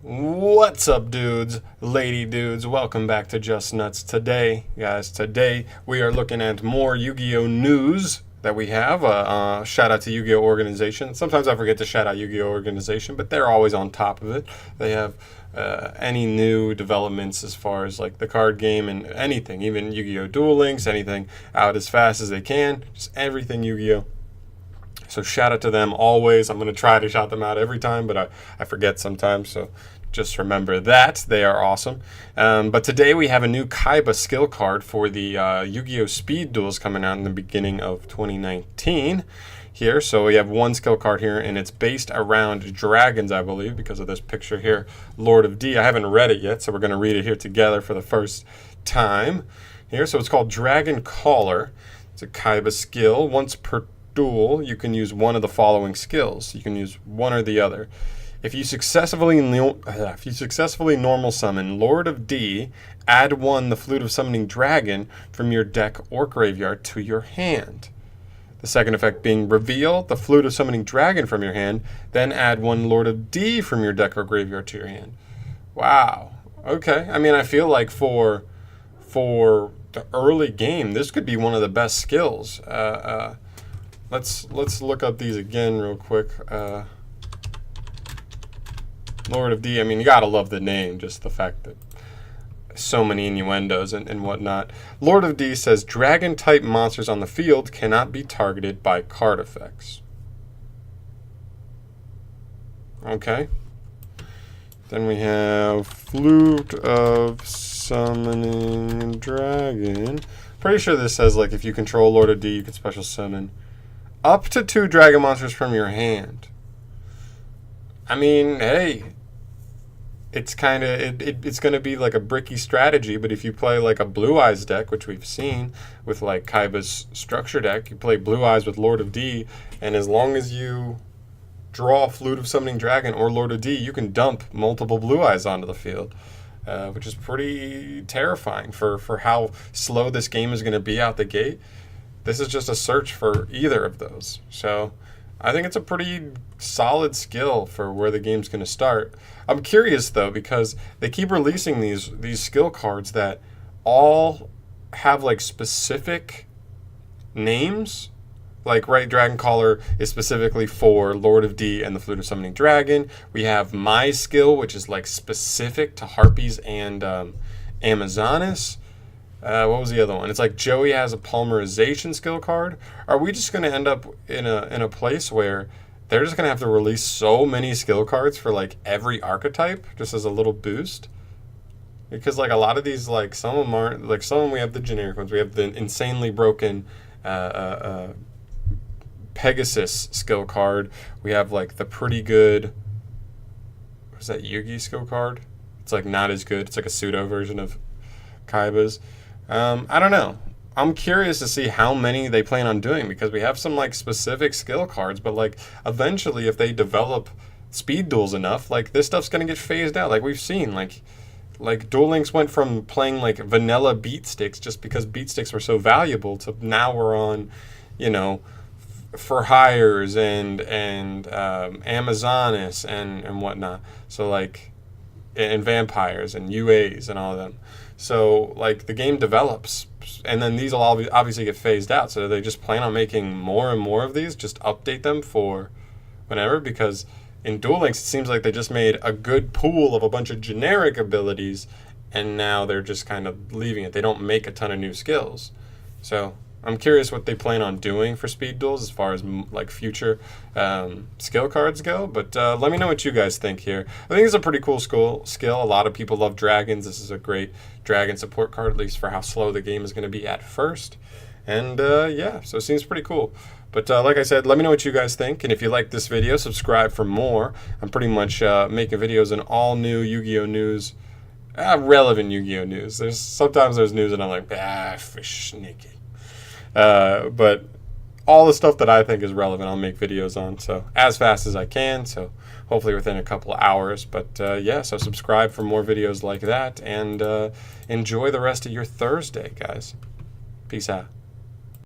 What's up, dudes, lady dudes? Welcome back to Just Nuts. Today, guys, we are looking at more Yu-Gi-Oh! News that we have. Shout out to Yu-Gi-Oh! Organization. Sometimes I forget to shout out Yu-Gi-Oh! Organization, but they're always on top of it. They have any new developments as far as like the card game and anything, even Yu-Gi-Oh! Duel Links, anything out as fast as they can. Just everything Yu-Gi-Oh! So shout out to them always. I'm going to try to shout them out every time, but I forget sometimes. So just remember that. They are awesome. But today we have a new KAIBA skill card for the Yu-Gi-Oh! Speed Duels coming out in the beginning of 2019 here. So we have one skill card here, and it's based around dragons, I believe, because of this picture here, Lord of D. I haven't read it yet, so we're going to read it here together for the first time here. So it's called Dragon Caller. It's a KAIBA skill. Once per duel, you can use one of the following skills. You can use one or the other. If you successfully normal summon Lord of D, add one the Flute of Summoning Dragon from your deck or graveyard to your hand. The second effect being reveal the Flute of Summoning Dragon from your hand, then add one Lord of D from your deck or graveyard to your hand. Wow. Okay. I mean, I feel like for the early game, this could be one of the best skills. Let's look up these again real quick. Lord of D, I mean, you gotta love the name, just the fact that so many innuendos and whatnot. Lord of D says dragon-type monsters on the field cannot be targeted by card effects. Okay. Then we have Flute of Summoning Dragon. Pretty sure this says, like, if you control Lord of D, you can special summon up to 2 dragon monsters from your hand. I mean, hey, it's kind of it's going to be like a bricky strategy, but if you play like a Blue Eyes deck, which we've seen with like KAIBA's structure deck, you play Blue Eyes with Lord of D, and as long as you draw Flute of Summoning Dragon or Lord of D, you can dump multiple Blue Eyes onto the field, which is pretty terrifying for how slow this game is going to be out the gate. This is just a search for either of those. So I think it's a pretty solid skill for where the game's going to start. I'm curious, though, because they keep releasing these skill cards that all have, like, specific names. Like, right, Dragon Caller is specifically for Lord of D and the Flute of Summoning Dragon. We have My Skill, which is, like, specific to Harpies and Amazonas. What was the other one? It's like Joey has a Polymerization skill card. Are we just going to end up in a place where they're just going to have to release so many skill cards for like every archetype just as a little boost? Because like a lot of these, like some of them aren't, like some of them we have the generic ones. We have the insanely broken Pegasus skill card. We have like the pretty good, what's that, Yugi skill card? It's like not as good. It's like a pseudo version of KAIBA's. I don't know. I'm curious to see how many they plan on doing, because we have some like specific skill cards, but like eventually if they develop speed duels enough, like this stuff's gonna get phased out. Like we've seen, like Duel Links went from playing like vanilla beat sticks just because beat sticks were so valuable to now we're on, you know, for hires and Amazonas and whatnot. So like, and vampires and UAs and all of them. So like the game develops, and then these will all obviously get phased out. So they just plan on making more and more of these, just update them for whenever, because in Duel Links it seems like they just made a good pool of a bunch of generic abilities, and now they're just kind of leaving it. They don't make a ton of new skills. So I'm curious what they plan on doing for speed duels as far as like future skill cards go. But let me know what you guys think here. I think it's a pretty cool skill. A lot of people love dragons. This is a great dragon support card, at least for how slow the game is going to be at first. And yeah, so it seems pretty cool. But like I said, let me know what you guys think. And if you like this video, subscribe for more. I'm pretty much making videos on all new Yu-Gi-Oh! News. Relevant Yu-Gi-Oh! News. Sometimes there's news and I'm like, fish sneaky. But all the stuff that I think is relevant, I'll make videos on, so as fast as I can, so hopefully within a couple of hours. But yeah, so subscribe for more videos like that, and enjoy the rest of your Thursday, guys. Peace out.